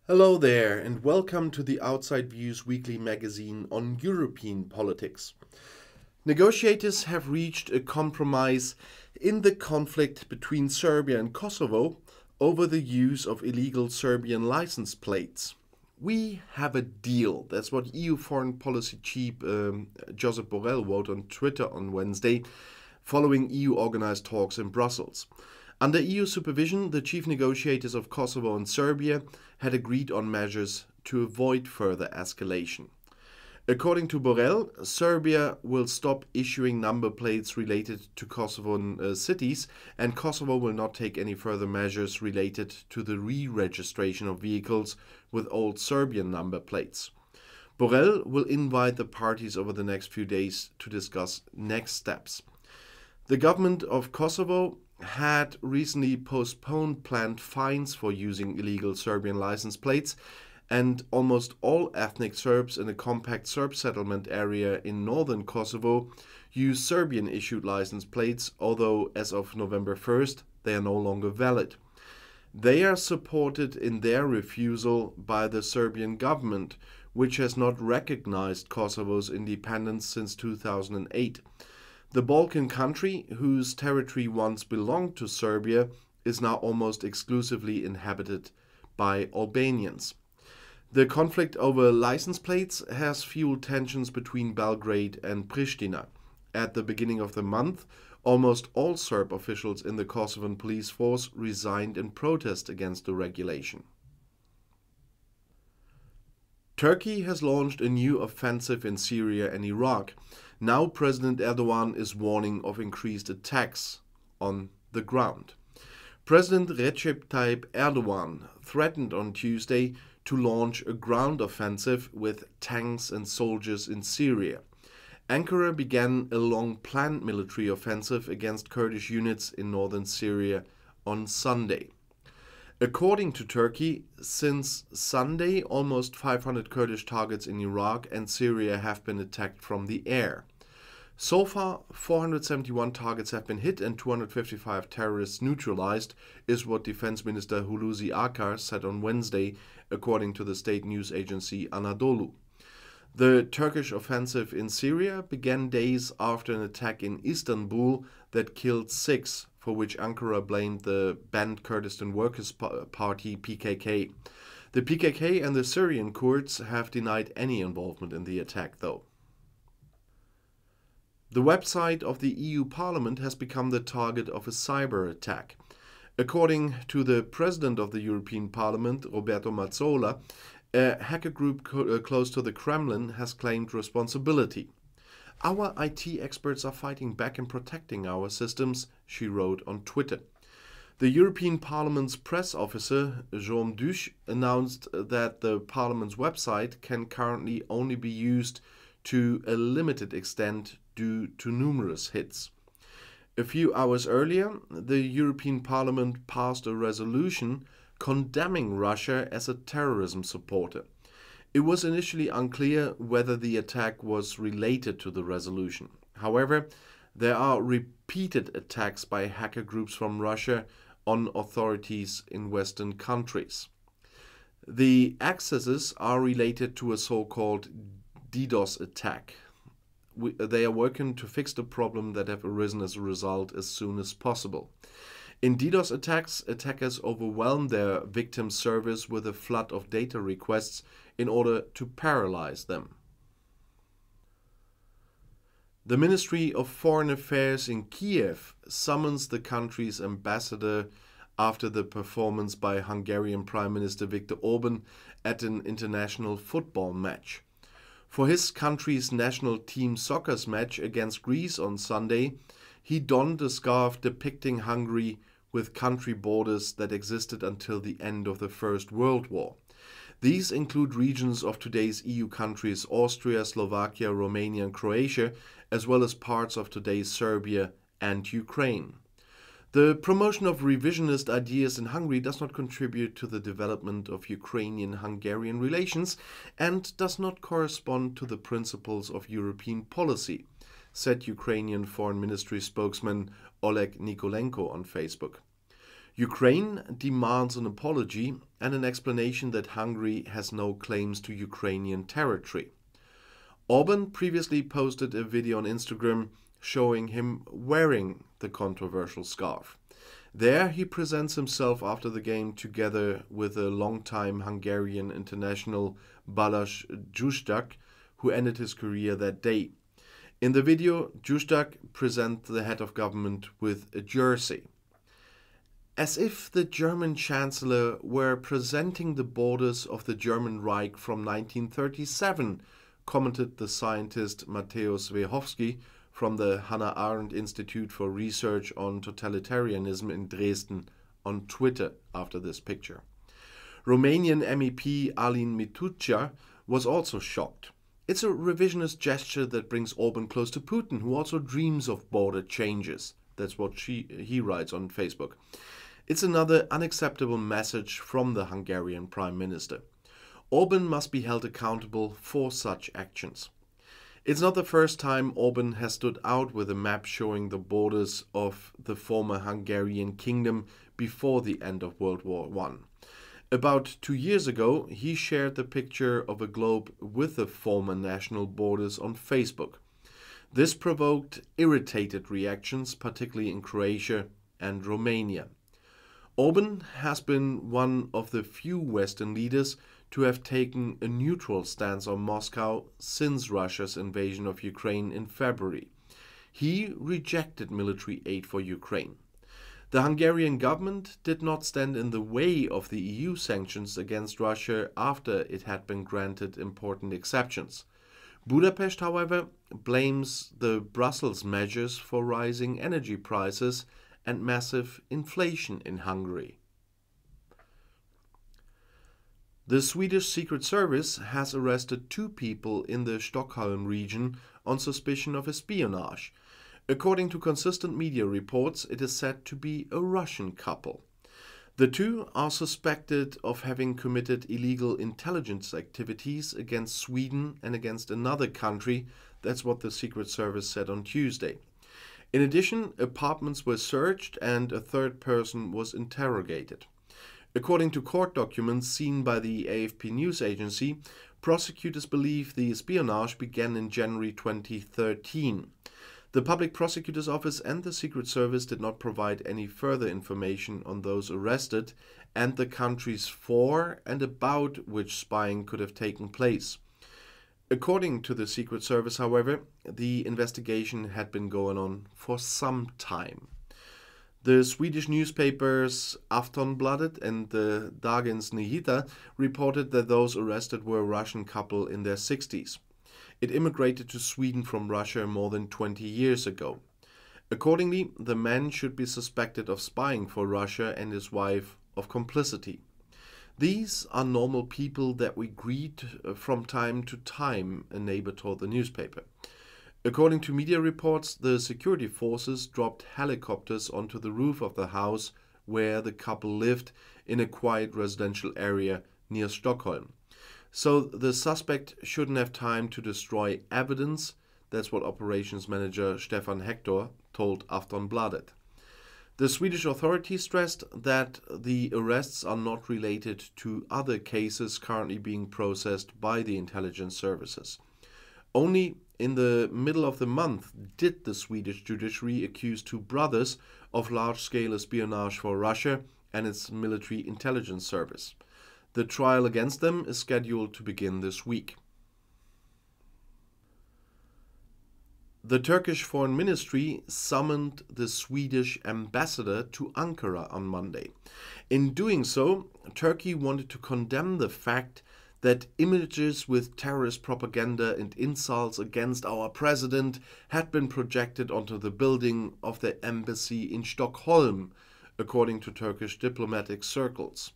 Hello there, and welcome to the Outside Views weekly magazine on European politics. Negotiators have reached a compromise in the conflict between Serbia and Kosovo over the use of illegal Serbian license plates. We have a deal. That's what EU Foreign Policy Chief Josep Borrell wrote on Twitter on Wednesday, following EU organized talks in Brussels. Under EU supervision, the chief negotiators of Kosovo and Serbia had agreed on measures to avoid further escalation. According to Borrell, Serbia will stop issuing number plates related to Kosovan cities, and Kosovo will not take any further measures related to the re-registration of vehicles with old Serbian number plates. Borrell will invite the parties over the next few days to discuss next steps. The government of Kosovo had recently postponed planned fines for using illegal Serbian license plates, and almost all ethnic Serbs in a compact Serb settlement area in northern Kosovo use Serbian-issued license plates, although as of November 1st, they are no longer valid. They are supported in their refusal by the Serbian government, which has not recognized Kosovo's independence since 2008. The Balkan country, whose territory once belonged to Serbia, is now almost exclusively inhabited by Albanians. The conflict over license plates has fueled tensions between Belgrade and Pristina. At the beginning of the month, almost all Serb officials in the Kosovan police force resigned in protest against the regulation. Turkey has launched a new offensive in Syria and Iraq. Now President Erdogan is warning of increased attacks on the ground. President Recep Tayyip Erdogan threatened on Tuesday to launch a ground offensive with tanks and soldiers in Syria. Ankara began a long-planned military offensive against Kurdish units in northern Syria on Sunday. According to Turkey, since Sunday, almost 500 Kurdish targets in Iraq and Syria have been attacked from the air. So far, 471 targets have been hit and 255 terrorists neutralized, is what Defense Minister Hulusi Akar said on Wednesday, according to the state news agency Anadolu. The Turkish offensive in Syria began days after an attack in Istanbul that killed 6, for which Ankara blamed the banned Kurdistan Workers' Party PKK. The PKK and the Syrian Kurds have denied any involvement in the attack, though. The website of the EU Parliament has become the target of a cyber attack. According to the President of the European Parliament, Roberto Mazzola, a hacker group close to the Kremlin has claimed responsibility. "Our IT experts are fighting back and protecting our systems," she wrote on Twitter. The European Parliament's press officer, Jaume Duche, announced that the Parliament's website can currently only be used to a limited extent due to numerous hits. A few hours earlier, the European Parliament passed a resolution condemning Russia as a terrorism supporter. It was initially unclear whether the attack was related to the resolution. However, there are repeated attacks by hacker groups from Russia on authorities in Western countries. The accesses are related to a so-called DDoS attack. They are working to fix the problem that have arisen as a result as soon as possible. In DDoS attacks, attackers overwhelm their victims' servers with a flood of data requests in order to paralyze them. The Ministry of Foreign Affairs in Kiev summons the country's ambassador after the performance by Hungarian Prime Minister Viktor Orban at an international football match. For his country's national team soccer's match against Greece on Sunday, he donned a scarf depicting Hungary with country borders that existed until the end of the First World War. These include regions of today's EU countries Austria, Slovakia, Romania and Croatia, as well as parts of today's Serbia and Ukraine. The promotion of revisionist ideas in Hungary does not contribute to the development of Ukrainian-Hungarian relations and does not correspond to the principles of European policy, said Ukrainian Foreign Ministry spokesman Oleg Nikolenko on Facebook. Ukraine demands an apology and an explanation that Hungary has no claims to Ukrainian territory. Orban previously posted a video on Instagram showing him wearing the controversial scarf. There he presents himself after the game together with a longtime Hungarian international Balázs Gyurcsány, who ended his career that day. In the video, Gyurcsány presents the head of government with a jersey. As if the German Chancellor were presenting the borders of the German Reich from 1937, commented the scientist Mateusz Wiechoski from the Hannah Arendt Institute for Research on Totalitarianism in Dresden on Twitter after this picture. Romanian MEP Alin Mitucea was also shocked. It's a revisionist gesture that brings Orban close to Putin, who also dreams of border changes. That's what he writes on Facebook. It's another unacceptable message from the Hungarian Prime Minister. Orban must be held accountable for such actions. It's not the first time Orban has stood out with a map showing the borders of the former Hungarian kingdom before the end of World War I. About 2 years ago, he shared the picture of a globe with the former national borders on Facebook. This provoked irritated reactions, particularly in Croatia and Romania. Orban has been one of the few Western leaders to have taken a neutral stance on Moscow since Russia's invasion of Ukraine in February. He rejected military aid for Ukraine. The Hungarian government did not stand in the way of the EU sanctions against Russia after it had been granted important exceptions. Budapest, however, blames the Brussels measures for rising energy prices and massive inflation in Hungary. The Swedish Secret Service has arrested 2 people in the Stockholm region on suspicion of espionage. According to consistent media reports, it is said to be a Russian couple. The 2 are suspected of having committed illegal intelligence activities against Sweden and against another country. That's what the Secret Service said on Tuesday. In addition, apartments were searched and a 3rd person was interrogated. According to court documents seen by the AFP news agency, prosecutors believe the espionage began in January 2013. The Public Prosecutor's Office and the Secret Service did not provide any further information on those arrested and the countries for and about which spying could have taken place. According to the Secret Service, however, the investigation had been going on for some time. The Swedish newspapers Aftonbladet and the Dagens Nyheter reported that those arrested were a Russian couple in their 60s. It immigrated to Sweden from Russia more than 20 years ago. Accordingly, the man should be suspected of spying for Russia and his wife of complicity. These are normal people that we greet from time to time, a neighbor told the newspaper. According to media reports, the security forces dropped helicopters onto the roof of the house where the couple lived in a quiet residential area near Stockholm. So the suspect shouldn't have time to destroy evidence. That's what operations manager Stefan Hector told Aftonbladet. The Swedish authorities stressed that the arrests are not related to other cases currently being processed by the intelligence services. Only in the middle of the month did the Swedish judiciary accuse 2 brothers of large-scale espionage for Russia and its military intelligence service. The trial against them is scheduled to begin this week. The Turkish Foreign Ministry summoned the Swedish ambassador to Ankara on Monday. In doing so, Turkey wanted to condemn the fact that images with terrorist propaganda and insults against our president had been projected onto the building of the embassy in Stockholm, according to Turkish diplomatic circles.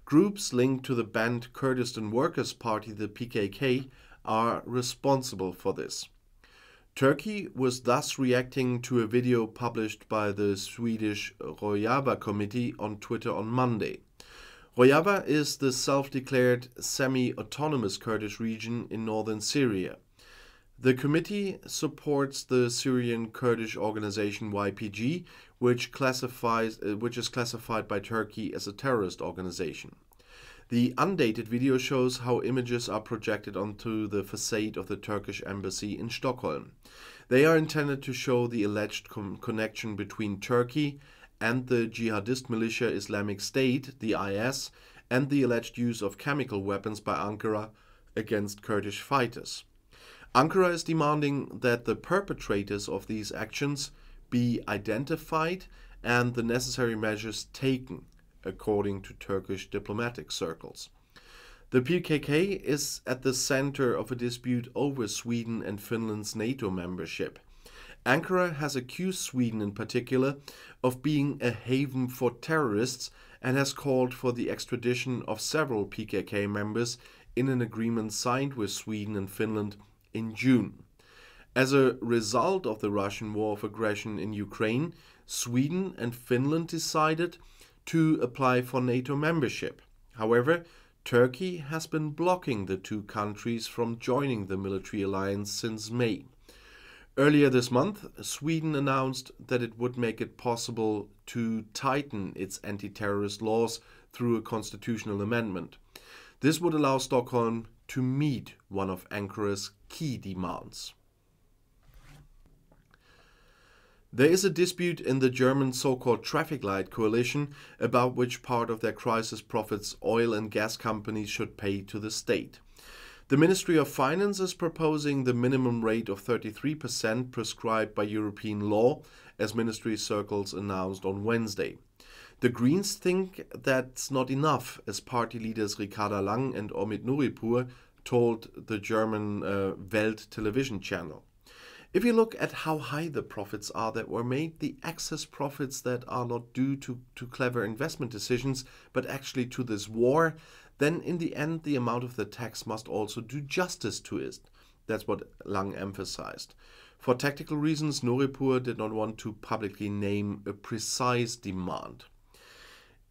Groups linked to the banned Kurdistan Workers' Party, the PKK, are responsible for this. Turkey was thus reacting to a video published by the Swedish Rojava Committee on Twitter on Monday. Rojava is the self-declared semi-autonomous Kurdish region in northern Syria. The committee supports the Syrian Kurdish organization YPG, which is classified by Turkey as a terrorist organization. The undated video shows how images are projected onto the facade of the Turkish embassy in Stockholm. They are intended to show the alleged connection between Turkey and the jihadist militia Islamic State, the IS, and the alleged use of chemical weapons by Ankara against Kurdish fighters. Ankara is demanding that the perpetrators of these actions be identified and the necessary measures taken, according to Turkish diplomatic circles. The PKK is at the center of a dispute over Sweden and Finland's NATO membership. Ankara has accused Sweden in particular of being a haven for terrorists and has called for the extradition of several PKK members in an agreement signed with Sweden and Finland in June. As a result of the Russian war of aggression in Ukraine, Sweden and Finland decided to apply for NATO membership. However, Turkey has been blocking the two countries from joining the military alliance since May. Earlier this month, Sweden announced that it would make it possible to tighten its anti-terrorist laws through a constitutional amendment. This would allow Stockholm to meet one of Ankara's key demands. There is a dispute in the German so-called traffic light coalition about which part of their crisis profits oil and gas companies should pay to the state. The Ministry of Finance is proposing the minimum rate of 33% prescribed by European law, as ministry circles announced on Wednesday. The Greens think that's not enough, as party leaders Ricarda Lang and Omid Nuripur told the German Welt television channel. If you look at how high the profits are that were made, the excess profits that are not due to clever investment decisions, but actually to this war, then in the end the amount of the tax must also do justice to it. That's what Lang emphasized. For tactical reasons, Nuripur did not want to publicly name a precise demand.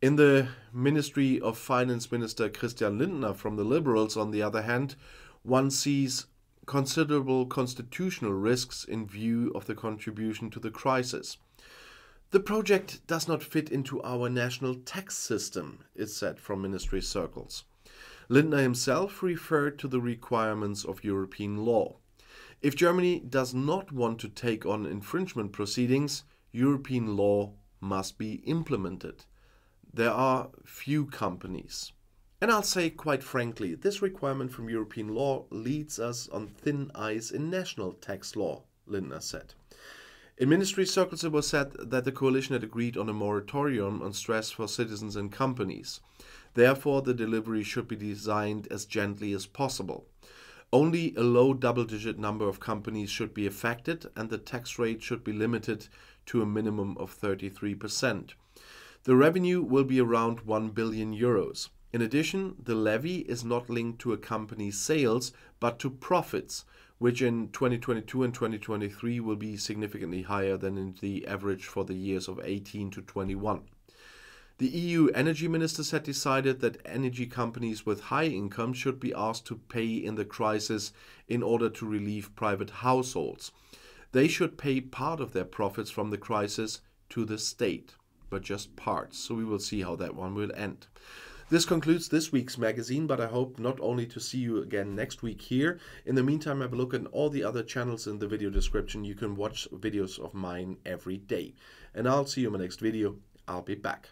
In the Ministry of Finance Minister Christian Lindner from the Liberals, on the other hand, one sees considerable constitutional risks in view of the contribution to the crisis. The project does not fit into our national tax system, it said from ministry circles. Lindner himself referred to the requirements of European law. If Germany does not want to take on infringement proceedings, European law must be implemented. There are few companies. And I'll say quite frankly, this requirement from European law leads us on thin ice in national tax law, Lindner said. In ministry circles it was said that the coalition had agreed on a moratorium on stress for citizens and companies. Therefore, the delivery should be designed as gently as possible. Only a low double-digit number of companies should be affected, and the tax rate should be limited to a minimum of 33%. The revenue will be around 1 billion euros. In addition, the levy is not linked to a company's sales, but to profits, which in 2022 and 2023 will be significantly higher than in the average for the years of 18 to 21. The EU energy ministers had decided that energy companies with high income should be asked to pay in the crisis in order to relieve private households. They should pay part of their profits from the crisis to the state, but just parts. So we will see how that one will end. This concludes this week's magazine, but I hope not only to see you again next week here. In the meantime, have a look at all the other channels in the video description. You can watch videos of mine every day. And I'll see you in my next video. I'll be back.